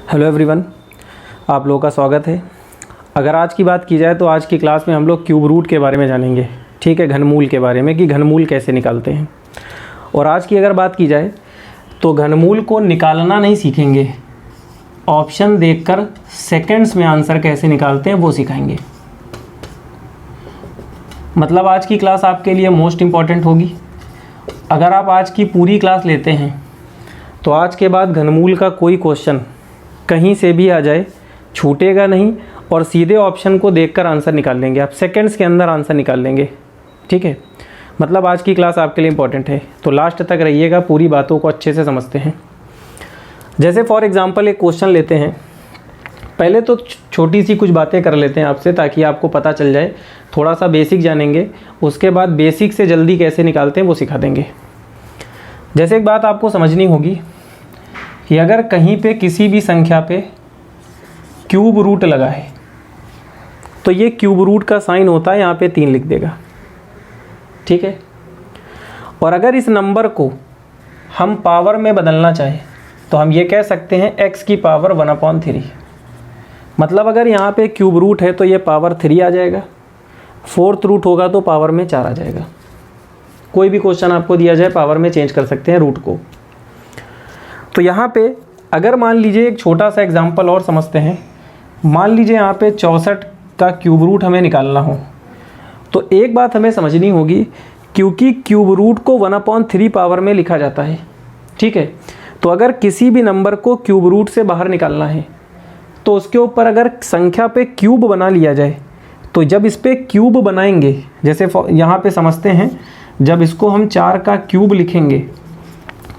Hello everyone, आप लोगों का स्वागत है। अगर आज की बात की जाए तो आज की क्लास में हम लोग क्यूब रूट के बारे में जानेंगे। ठीक है, घनमूल के बारे में कि घनमूल कैसे निकालते हैं। और आज की अगर बात की जाए तो घनमूल को निकालना नहीं सीखेंगे, ऑप्शन देखकर सेकंड्स में आंसर कैसे निकालते हैं वो सिखाएंगे। मतलब आज की क्लास आपके लिए मोस्ट इम्पॉर्टेंट होगी। अगर आप आज की पूरी क्लास लेते हैं तो आज के बाद घनमूल का कोई क्वेश्चन कहीं से भी आ जाए छूटेगा नहीं और सीधे ऑप्शन को देखकर आंसर निकाल लेंगे। आप सेकंड्स के अंदर आंसर निकाल लेंगे। ठीक है, मतलब आज की क्लास आपके लिए इम्पॉर्टेंट है, तो लास्ट तक रहिएगा, पूरी बातों को अच्छे से समझते हैं। जैसे फॉर एग्जांपल एक क्वेश्चन लेते हैं। पहले तो छोटी सी कुछ बातें कर लेते हैं आपसे ताकि आपको पता चल जाए, थोड़ा सा बेसिक जानेंगे, उसके बाद बेसिक से जल्दी कैसे निकालते हैं वो सिखा देंगे। जैसे एक बात आपको समझनी होगी कि अगर कहीं पे किसी भी संख्या पे क्यूब रूट लगा है तो ये क्यूब रूट का साइन होता है, यहाँ पे 3 लिख देगा। ठीक है, और अगर इस नंबर को हम पावर में बदलना चाहें तो हम ये कह सकते हैं x की पावर 1/3। मतलब अगर यहाँ पे क्यूब रूट है तो ये पावर 3 आ जाएगा, फोर्थ रूट होगा तो पावर में 4 आ जाएगा। कोई भी क्वेश्चन आपको दिया जाए पावर में चेंज कर सकते हैं रूट को। तो यहाँ पे अगर मान लीजिए एक छोटा सा एग्जांपल और समझते हैं। मान लीजिए यहाँ पे 64 का क्यूब रूट हमें निकालना हो तो एक बात हमें समझनी होगी, क्योंकि क्यूब रूट को 1/3 पावर में लिखा जाता है। ठीक है, तो अगर किसी भी नंबर को क्यूब रूट से बाहर निकालना है तो उसके ऊपर अगर संख्या पे क्यूब बना लिया जाए तो जब इस पर क्यूब बनाएंगे, जैसे यहाँ पे समझते हैं, जब इसको हम 4 का क्यूब लिखेंगे,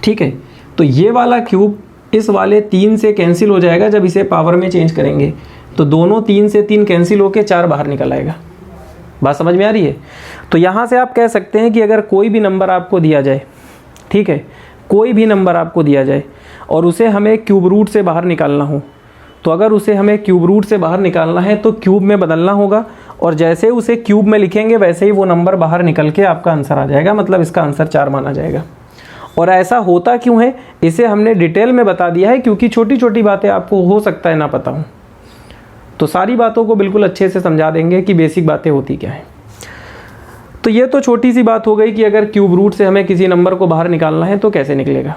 ठीक है, तो ये वाला क्यूब इस वाले 3 से कैंसिल हो जाएगा। जब इसे पावर में चेंज करेंगे तो दोनों 3 से 3 कैंसिल होकर 4 बाहर निकल आएगा। बात समझ में आ रही है? तो यहाँ से आप कह सकते हैं कि अगर कोई भी नंबर आपको दिया जाए, ठीक है, कोई भी नंबर आपको दिया जाए और उसे हमें क्यूब रूट से बाहर निकालना हो, तो अगर उसे हमें क्यूब रूट से बाहर निकालना है तो क्यूब में बदलना होगा, और जैसे उसे क्यूब में लिखेंगे वैसे ही वो नंबर बाहर निकल के आपका आंसर आ जाएगा। मतलब इसका आंसर 4 माना जाएगा। और ऐसा होता क्यों है इसे हमने डिटेल में बता दिया है, क्योंकि छोटी छोटी बातें आपको हो सकता है ना पता हो, तो सारी बातों को बिल्कुल अच्छे से समझा देंगे कि बेसिक बातें होती क्या है। तो ये तो छोटी सी बात हो गई कि अगर क्यूब रूट से हमें किसी नंबर को बाहर निकालना है तो कैसे निकलेगा।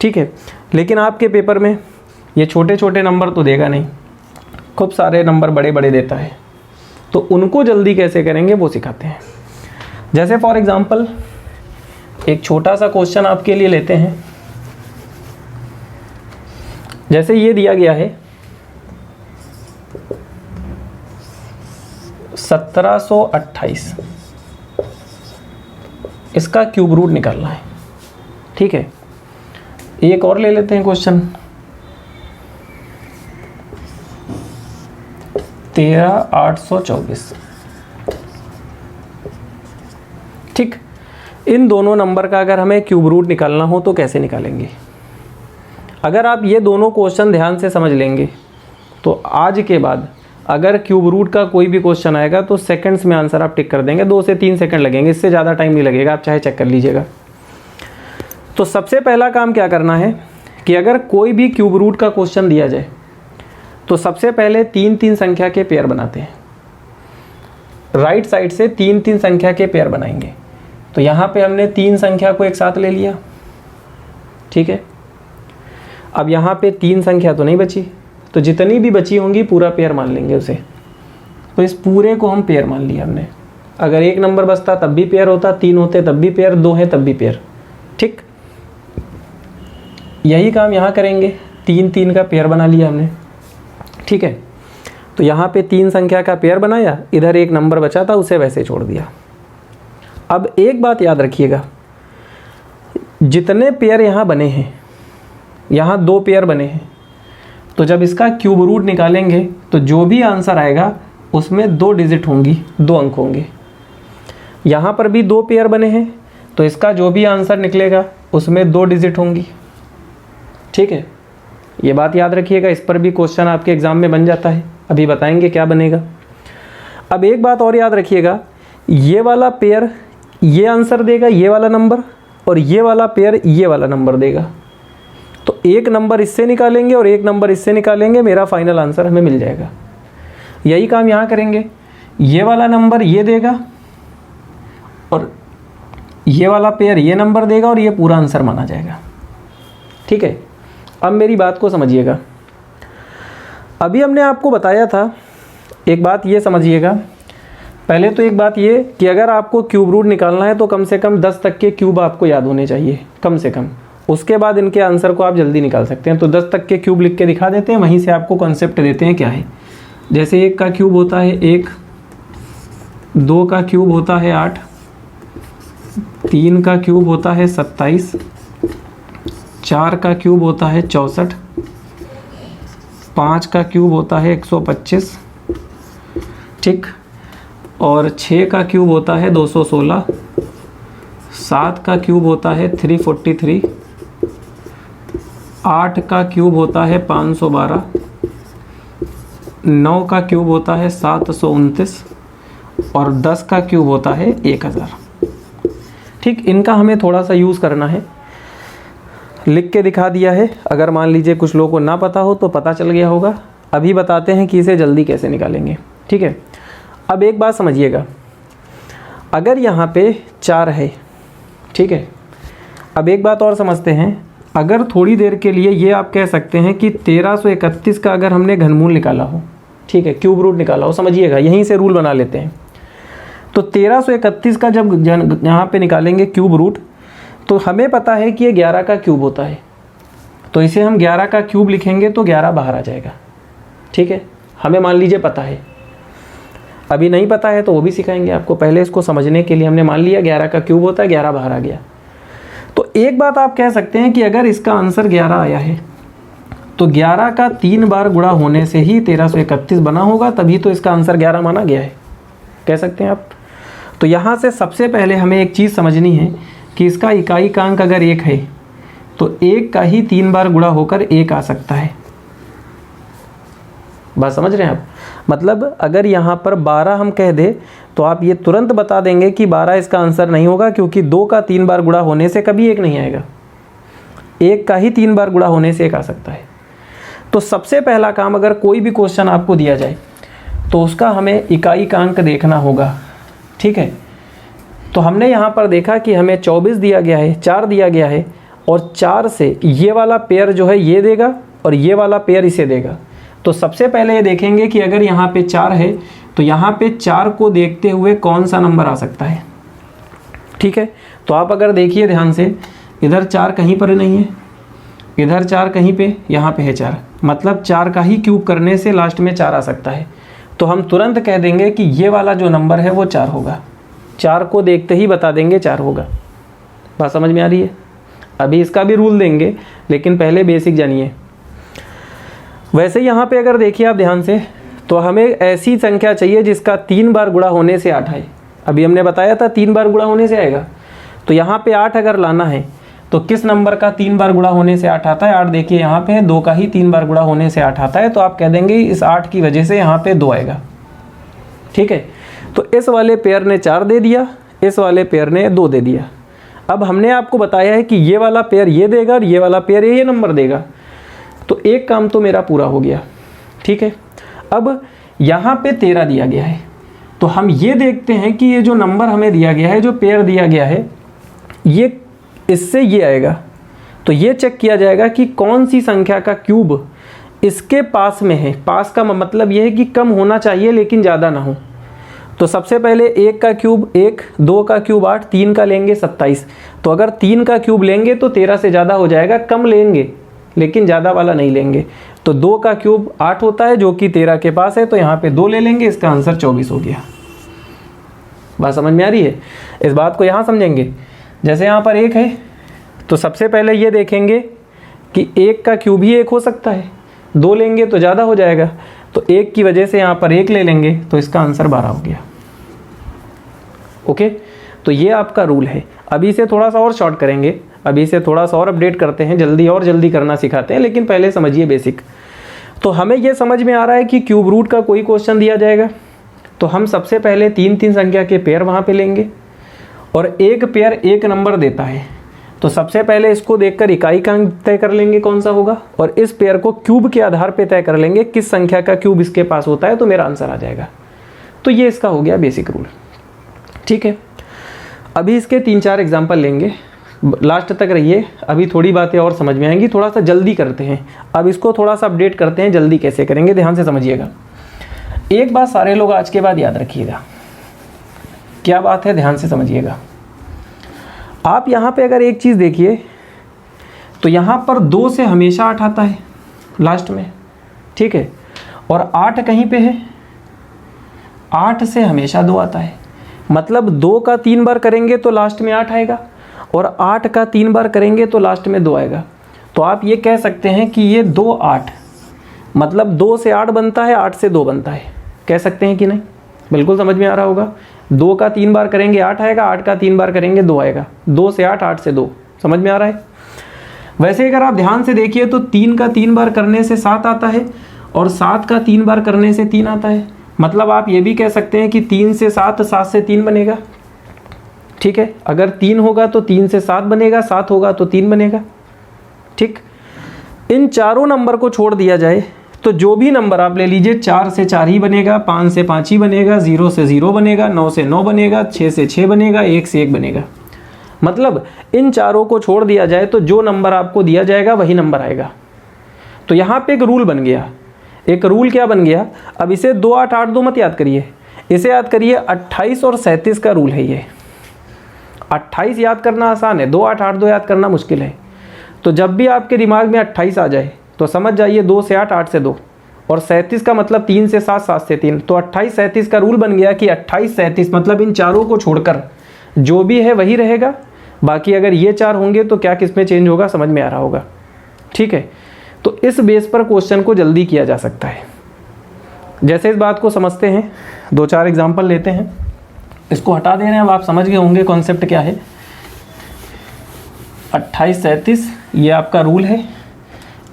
ठीक है, लेकिन आपके पेपर में ये छोटे छोटे नंबर तो देगा नहीं, खूब सारे नंबर बड़े बड़े देता है, तो उनको जल्दी कैसे करेंगे वो सिखाते हैं। जैसे फॉर एग्जांपल एक छोटा सा क्वेश्चन आपके लिए लेते हैं। जैसे ये दिया गया है 1728, इसका क्यूब रूट निकालना है। ठीक है, एक और ले लेते हैं क्वेश्चन 13824। ठीक, इन दोनों नंबर का अगर हमें क्यूब रूट निकालना हो तो कैसे निकालेंगे। अगर आप ये दोनों क्वेश्चन ध्यान से समझ लेंगे तो आज के बाद अगर क्यूब रूट का कोई भी क्वेश्चन आएगा तो सेकंड्स में आंसर आप टिक कर देंगे। 2 से 3 सेकंड लगेंगे, इससे ज़्यादा टाइम नहीं लगेगा, आप चाहे चेक कर लीजिएगा। तो सबसे पहला काम क्या करना है कि अगर कोई भी क्यूब रूट का क्वेश्चन दिया जाए तो सबसे पहले 3-3 संख्या के पेयर बनाते हैं। राइट साइड से 3-3 संख्या के पेयर बनाएंगे। तो यहाँ पे हमने 3 संख्या को एक साथ ले लिया। ठीक है, अब यहाँ पे 3 संख्या तो नहीं बची, तो जितनी भी बची होंगी पूरा पेयर मान लेंगे उसे। तो इस पूरे को हम पेयर मान लिया हमने। अगर एक नंबर बचता तब भी पेयर होता, 3 होते तब भी पेयर, 2 है तब भी पेयर। ठीक, यही काम यहाँ करेंगे। 3-3 का पेयर बना लिया हमने। ठीक है, तो यहाँ पे 3 संख्या का पेयर बनाया, इधर एक नंबर बचा था उसे वैसे छोड़ दिया। अब एक बात याद रखिएगा, जितने पेयर यहाँ बने हैं, यहाँ 2 पेयर बने हैं, तो जब इसका क्यूब रूट निकालेंगे तो जो भी आंसर आएगा उसमें 2 डिजिट होंगी, 2 अंक होंगे। यहाँ पर भी 2 पेयर बने हैं तो इसका जो भी आंसर निकलेगा उसमें 2 डिजिट होंगी। ठीक है, ये बात याद रखिएगा, इस पर भी क्वेश्चन आपके एग्जाम में बन जाता है। अभी बताएंगे क्या बनेगा। अब एक बात और याद रखिएगा, ये वाला पेयर ये आंसर देगा, ये वाला नंबर, और ये वाला पेयर ये वाला नंबर देगा। तो एक नंबर इससे निकालेंगे और एक नंबर इससे निकालेंगे, मेरा फाइनल आंसर हमें मिल जाएगा। यही काम यहाँ करेंगे, ये वाला नंबर ये देगा और ये वाला पेयर ये नंबर देगा और ये पूरा आंसर माना जाएगा। ठीक है, अब मेरी बात को समझिएगा। अभी हमने आपको बताया था, एक बात ये समझिएगा, पहले तो एक बात ये कि अगर आपको क्यूब रूट निकालना है तो कम से कम 10 तक के क्यूब आपको याद होने चाहिए, कम से कम। उसके बाद इनके आंसर को आप जल्दी निकाल सकते हैं। तो 10 तक के क्यूब लिख के दिखा देते हैं, वहीं से आपको कॉन्सेप्ट देते हैं क्या है। जैसे 1 का क्यूब होता है 1, 2 का क्यूब होता है 8, 3 का क्यूब होता है 27, 4 का क्यूब होता है 64, 5 का क्यूब होता है 125, ठीक, और 6 का क्यूब होता है 216, 7 का क्यूब होता है 343, 8 का क्यूब होता है 512, 9 का क्यूब होता है 729 और 10 का क्यूब होता है 1000। ठीक, इनका हमें थोड़ा सा यूज़ करना है, लिख के दिखा दिया है। अगर मान लीजिए कुछ लोगों को ना पता हो तो पता चल गया होगा। अभी बताते हैं कि इसे जल्दी कैसे निकालेंगे। ठीक है, अब एक बात समझिएगा, अगर यहाँ पे 4 है, ठीक है, अब एक बात और समझते हैं। अगर थोड़ी देर के लिए ये आप कह सकते हैं कि 1331 का अगर हमने घनमूल निकाला हो, ठीक है, क्यूब रूट निकाला हो, समझिएगा, यहीं से रूल बना लेते हैं। तो 1331 का जब यहाँ पे निकालेंगे क्यूब रूट, तो हमें पता है कि ये 11 का क्यूब होता है, तो इसे हम 11 का क्यूब लिखेंगे तो 11 बाहर आ जाएगा। ठीक है, हमें मान लीजिए पता है, अभी नहीं पता है तो वो भी सिखाएंगे आपको। पहले इसको समझने के लिए हमने मान लिया 11 का क्यूब होता है, 11 बाहर आ गया। तो एक बात आप कह सकते हैं कि अगर इसका आंसर 11 आया है तो 11 का 3 बार गुणा होने से ही 1331 बना होगा, तभी तो इसका आंसर 11 माना गया है, कह सकते हैं आप। तो यहाँ से सबसे पहले हमें एक चीज़ समझनी है कि इसका इकाई कांक अगर 1 है तो 1 का ही 3 बार गुणा होकर 1 आ सकता है। बात समझ रहे हैं आप? मतलब अगर यहाँ पर 12 हम कह दे तो आप ये तुरंत बता देंगे कि 12 इसका आंसर नहीं होगा, क्योंकि 2 का 3 बार गुणा होने से कभी 1 नहीं आएगा। 1 का ही 3 बार गुणा होने से 1 आ सकता है। तो सबसे पहला काम, अगर कोई भी क्वेश्चन आपको दिया जाए तो उसका हमें इकाई कांक देखना होगा। ठीक है, तो हमने यहाँ पर देखा कि हमें 24 दिया गया है, 4 दिया गया है, और 4 से ये वाला पेयर जो है ये देगा और ये वाला पेयर इसे देगा। तो सबसे पहले ये देखेंगे कि अगर यहाँ पे 4 है तो यहाँ पे 4 को देखते हुए कौन सा नंबर आ सकता है। ठीक है, तो आप अगर देखिए ध्यान से, इधर 4 कहीं पर नहीं है, इधर 4 कहीं पे, यहाँ पे है 4, मतलब 4 का ही क्यूब करने से लास्ट में 4 आ सकता है। तो हम तुरंत कह देंगे कि ये वाला जो नंबर है वो 4 होगा। 4 को देखते ही बता देंगे 4 होगा। बात समझ में आ रही है? अभी इसका भी रूल देंगे, लेकिन पहले बेसिक जानिए। वैसे यहाँ पे अगर देखिए आप ध्यान से, तो हमें ऐसी संख्या चाहिए जिसका 3 बार गुणा होने से 8 आए। अभी हमने बताया था 3 बार गुणा होने से आएगा। तो यहाँ पे 8 अगर लाना है तो किस नंबर का 3 बार गुणा होने से 8 आता है? 8 देखिए यहाँ पे है, 2 का ही 3 बार गुणा होने से 8 आता है। तो आप कह देंगे इस 8 की वजह से यहाँ पे 2 आएगा। ठीक है, तो इस वाले पेयर ने 4 दे दिया, इस वाले पेयर ने 2 दे दिया। अब हमने आपको बताया है कि ये वाला पेयर ये देगा और ये वाला पेयर ये नंबर देगा। तो एक काम तो मेरा पूरा हो गया। ठीक है, अब यहाँ पे 13 दिया गया है, तो हम ये देखते हैं कि ये जो नंबर हमें दिया गया है, जो पेयर दिया गया है, ये इससे ये आएगा। तो ये चेक किया जाएगा कि कौन सी संख्या का क्यूब इसके पास में है। पास का मतलब ये है कि कम होना चाहिए लेकिन ज़्यादा ना हो। तो सबसे पहले 1 का क्यूब 1, 2 का क्यूब 8, 3 का लेंगे 27। तो अगर 3 का क्यूब लेंगे तो 13 से ज़्यादा हो जाएगा, कम लेंगे लेकिन ज़्यादा वाला नहीं लेंगे। तो 2 का क्यूब 8 होता है जो कि 13 के पास है, तो यहाँ पे 2 ले लेंगे, इसका आंसर 24 हो गया। बात समझ में आ रही है? इस बात को यहाँ समझेंगे। जैसे यहाँ पर 1 है तो सबसे पहले ये देखेंगे कि 1 का क्यूब ही 1 हो सकता है, 2 लेंगे तो ज़्यादा हो जाएगा, तो 1 की वजह से यहाँ पर 1 ले लेंगे, तो इसका आंसर 12 हो गया। ओके, तो ये आपका रूल है। अभी इसे थोड़ा सा और शॉर्ट करेंगे, अभी इसे थोड़ा सा और अपडेट करते हैं, जल्दी और जल्दी करना सिखाते हैं, लेकिन पहले समझिए बेसिक। तो हमें ये समझ में आ रहा है कि क्यूब रूट का कोई क्वेश्चन दिया जाएगा तो हम सबसे पहले 3 3 संख्या के पेयर वहाँ पे लेंगे, और एक पेयर एक नंबर देता है तो सबसे पहले इसको देखकर इकाई का अंक तय कर लेंगे कौन सा होगा, और इस पेयर को क्यूब के आधार पे तय कर लेंगे किस संख्या का क्यूब इसके पास होता है, तो मेरा आंसर आ जाएगा। तो ये इसका हो गया बेसिक रूल। ठीक है, अभी इसके 3-4 एग्जाम्पल लेंगे, लास्ट तक रहिए, अभी थोड़ी बातें और समझ में आएंगी। थोड़ा सा जल्दी करते हैं, अब इसको थोड़ा सा अपडेट करते हैं, जल्दी कैसे करेंगे ध्यान से समझिएगा। एक बात सारे लोग आज के बाद याद रखिएगा, क्या बात है ध्यान से समझिएगा। आप यहाँ पे अगर एक चीज़ देखिए तो यहाँ पर 2 से हमेशा 8 आता है लास्ट में, ठीक है, और 8 कहीं पे है, 8 से हमेशा 2 आता है, मतलब 2 का 3 बार करेंगे तो लास्ट में 8 आएगा, और 8 का 3 बार करेंगे तो लास्ट में 2 आएगा। तो आप ये कह सकते हैं कि ये 2 8, मतलब 2 से 8 बनता है, 8 से 2 बनता है, कह सकते हैं कि नहीं? बिल्कुल समझ में आ रहा होगा। 2 का 3 बार करेंगे 8 आएगा, 8 का 3 बार करेंगे 2 आएगा, 2 से 8, 8 से 2, समझ में आ रहा है? वैसे अगर आप ध्यान से देखिए तो 3 का 3 बार करने से 7 आता है, और 7 का 3 बार करने से 3 आता है, मतलब आप ये भी कह सकते हैं कि 3 से 7, 7 से 3 बनेगा। ठीक है, अगर 3 होगा तो 3 से 7 बनेगा, 7 होगा तो 3 बनेगा। ठीक, इन चारों नंबर को छोड़ दिया जाए तो जो भी नंबर आप ले लीजिए, 4 से 4 ही बनेगा, 5 से 5 ही बनेगा, 0 से 0 बनेगा, 9 से 9 बनेगा, 6 से 6 बनेगा, 1 से 1 बनेगा। मतलब इन चारों को छोड़ दिया जाए तो जो नंबर आपको दिया जाएगा वही नंबर आएगा। तो यहाँ पे एक रूल बन गया। एक रूल क्या बन गया? अब इसे 2 8 8 2 मत याद करिए, इसे याद करिए 28 और 37 का रूल है ये। 28 याद करना आसान है, 2 8 8 2 याद करना मुश्किल है। तो जब भी आपके दिमाग में 28 आ जाए तो समझ जाइए 2 से 8, 8 से 2, और 37 का मतलब 3 से 7, 7 से 3। तो 28 37 का रूल बन गया कि 28 37, मतलब इन चारों को छोड़कर जो भी है वही रहेगा। बाकी अगर ये 4 होंगे तो क्या किस में चेंज होगा, समझ में आ रहा होगा। ठीक है, तो इस बेस पर क्वेश्चन को जल्दी किया जा सकता है। जैसे इस बात को समझते हैं, 2-4 एग्जाम्पल लेते हैं, इसको हटा दे रहे हैं। अब आप समझ गए होंगे कॉन्सेप्ट क्या है। 28 37 ये आपका रूल है,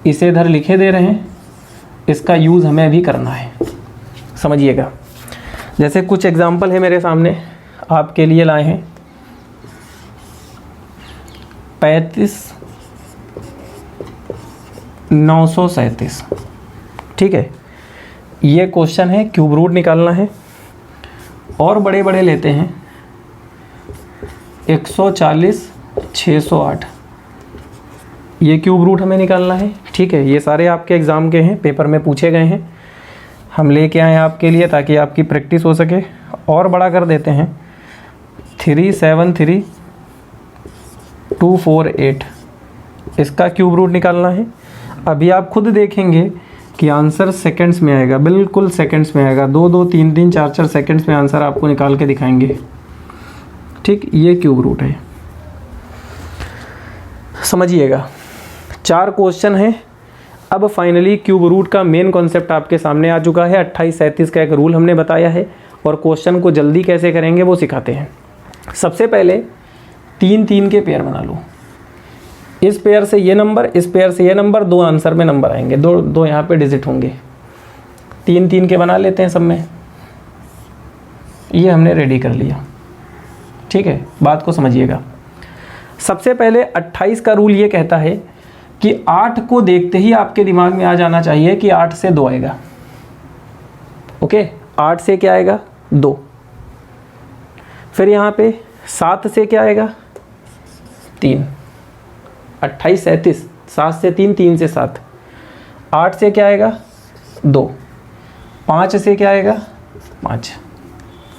इसे इधर लिखे दे रहे हैं, इसका यूज़ हमें अभी करना है, समझिएगा। जैसे कुछ एग्जाम्पल है मेरे सामने, आपके लिए लाए हैं। 35 937, ठीक है, ये क्वेश्चन है, क्यूब रूट निकालना है। और बड़े बड़े लेते हैं, 140 608, ये क्यूब रूट हमें निकालना है। ठीक है, ये सारे आपके एग्ज़ाम के हैं, पेपर में पूछे गए हैं, हम लेके आए आपके लिए ताकि आपकी प्रैक्टिस हो सके। और बड़ा कर देते हैं, 373 248, इसका क्यूब रूट निकालना है। अभी आप खुद देखेंगे कि आंसर सेकंड्स में आएगा, बिल्कुल सेकंड्स में आएगा, 2 2 3 3 4 4 सेकंड्स में आंसर आपको निकाल के दिखाएंगे। ठीक, ये क्यूब रूट है, समझिएगा। 4 क्वेश्चन हैं। अब फाइनली क्यूब रूट का मेन कॉन्सेप्ट आपके सामने आ चुका है। 28 37 का एक रूल हमने बताया है, और क्वेश्चन को जल्दी कैसे करेंगे वो सिखाते हैं। सबसे पहले 3 3 के पेयर बना लो, इस पेयर से ये नंबर, इस पेयर से ये नंबर, 2 आंसर में नंबर आएंगे, 2 2 यहाँ पे डिजिट होंगे। 3 3 के बना लेते हैं सब में, ये हमने रेडी कर लिया। ठीक है, बात को समझिएगा। सबसे पहले 28 का रूल ये कहता है कि 8 को देखते ही आपके दिमाग में आ जाना चाहिए कि 8 से 2 आएगा। ओके, 8 से क्या आएगा? 2। फिर यहाँ पे 7 से क्या आएगा? 3। 28 37, 7 से 3, 3 से 7। 8 से क्या आएगा? 2। 5 से क्या आएगा? 5,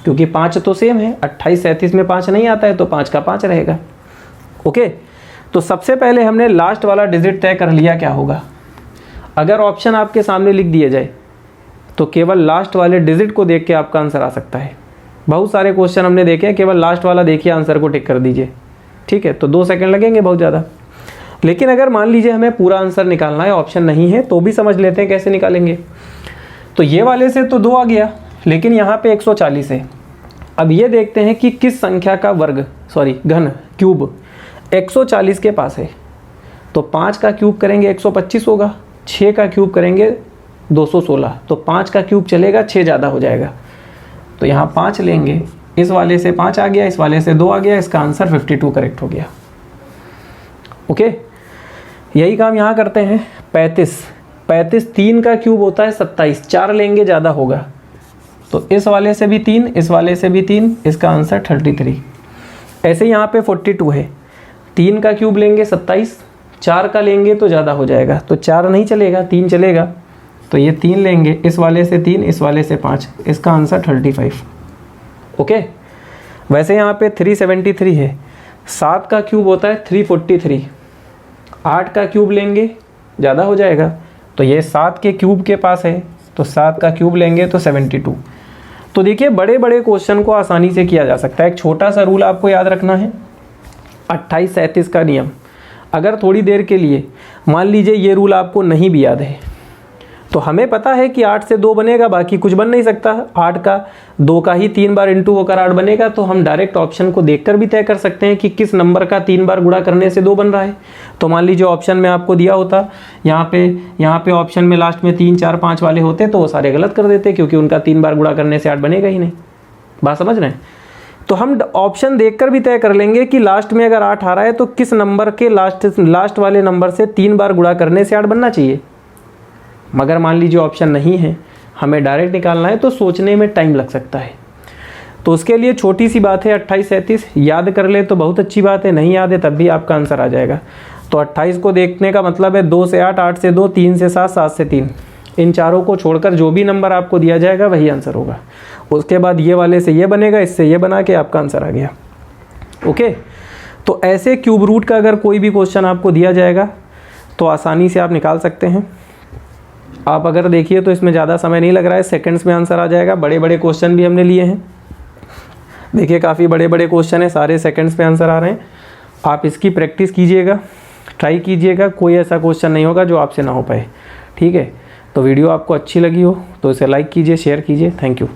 क्योंकि 5 तो सेम है, 28 37 में 5 नहीं आता है तो 5 का 5 रहेगा। ओके, तो सबसे पहले हमने लास्ट वाला डिजिट तय कर लिया क्या होगा। अगर ऑप्शन आपके सामने लिख दिया जाए तो केवल लास्ट वाले डिजिट को देख के आपका आंसर आ सकता है। बहुत सारे क्वेश्चन हमने देखे हैं, केवल लास्ट वाला देखिए, आंसर को टिक कर दीजिए। ठीक है, तो 2 सेकंड लगेंगे बहुत ज़्यादा। लेकिन अगर मान लीजिए हमें पूरा आंसर निकालना है, ऑप्शन नहीं है, तो भी समझ लेते हैं कैसे निकालेंगे। तो ये वाले से तो 2 आ गया, लेकिन यहाँ पे 140 है। अब ये देखते हैं कि किस संख्या का वर्ग, घन, क्यूब 140 के पास है। तो 5 का क्यूब करेंगे 125 होगा, 6 का क्यूब करेंगे 216, तो 5 का क्यूब चलेगा, 6 ज़्यादा हो जाएगा। तो यहाँ 5 लेंगे, इस वाले से 5 आ गया, इस वाले से 2 आ गया, इसका आंसर 52 करेक्ट हो गया। ओके, यही काम यहाँ करते हैं। 35 3 का क्यूब होता है 27, 4 लेंगे ज़्यादा होगा, तो इस वाले से भी 3, इस वाले से भी 3, इसका आंसर 33। ऐसे यहाँ पे 42 है, 3 का क्यूब लेंगे 27, 4 का लेंगे तो ज़्यादा हो जाएगा, तो 4 नहीं चलेगा, 3 चलेगा, तो ये 3 लेंगे, इस वाले से 3, इस वाले से 5, इसका आंसर 35। ओके, वैसे यहाँ पे 373 है, 7 का क्यूब होता है 343, 8 का क्यूब लेंगे ज़्यादा हो जाएगा, तो ये 7 के क्यूब के पास है, तो 7 का क्यूब लेंगे तो 72। तो देखिए बड़े बड़े क्वेश्चन को आसानी से किया जा सकता है। एक छोटा सा रूल आपको याद रखना है, 28 37 का नियम। अगर थोड़ी देर के लिए मान लीजिए ये रूल आपको नहीं भी याद है, तो हमें पता है कि 8 से 2 बनेगा, बाकी कुछ बन नहीं सकता। 8 का 2 का ही 3 बार इंटू होकर 8 बनेगा, तो हम डायरेक्ट ऑप्शन को देखकर भी तय कर सकते हैं कि किस नंबर का 3 बार गुणा करने से 2 बन रहा है। तो मान लीजिए ऑप्शन में आपको दिया होता, यहाँ पे ऑप्शन में लास्ट में 3 4 5 वाले होते, तो वो सारे गलत कर देते, क्योंकि उनका 3 बार गुणा करने से 8 बनेगा ही नहीं। बात समझ रहे हैं? तो हम ऑप्शन देखकर भी तय कर लेंगे कि लास्ट में अगर 8 आ रहा है तो किस नंबर के लास्ट वाले नंबर से 3 बार गुणा करने से 8 बनना चाहिए। मगर मान लीजिए ऑप्शन नहीं है, हमें डायरेक्ट निकालना है, तो सोचने में टाइम लग सकता है। तो उसके लिए छोटी सी बात है 28 37, याद कर ले तो बहुत अच्छी बात है, नहीं याद है तब भी आपका आंसर आ जाएगा। तो 28 को देखने का मतलब है 2 से 8, 8 से 2, 3 से 7, 7 से 3, इन चारों को छोड़कर जो भी नंबर आपको दिया जाएगा वही आंसर होगा। उसके बाद ये वाले से ये बनेगा, इससे ये बना के आपका आंसर आ गया। ओके, तो ऐसे क्यूब रूट का अगर कोई भी क्वेश्चन आपको दिया जाएगा तो आसानी से आप निकाल सकते हैं। आप अगर देखिए तो इसमें ज़्यादा समय नहीं लग रहा है, सेकंड्स में आंसर आ जाएगा। बड़े बड़े क्वेश्चन भी हमने लिए हैं, देखिए काफ़ी बड़े बड़े क्वेश्चन है, सारे सेकंड्स में आंसर आ रहे हैं। आप इसकी प्रैक्टिस कीजिएगा, ट्राई कीजिएगा, कोई ऐसा क्वेश्चन नहीं होगा जो आपसे ना हो पाए। ठीक है, तो वीडियो आपको अच्छी लगी हो तो इसे लाइक कीजिए, शेयर कीजिए। Thank you.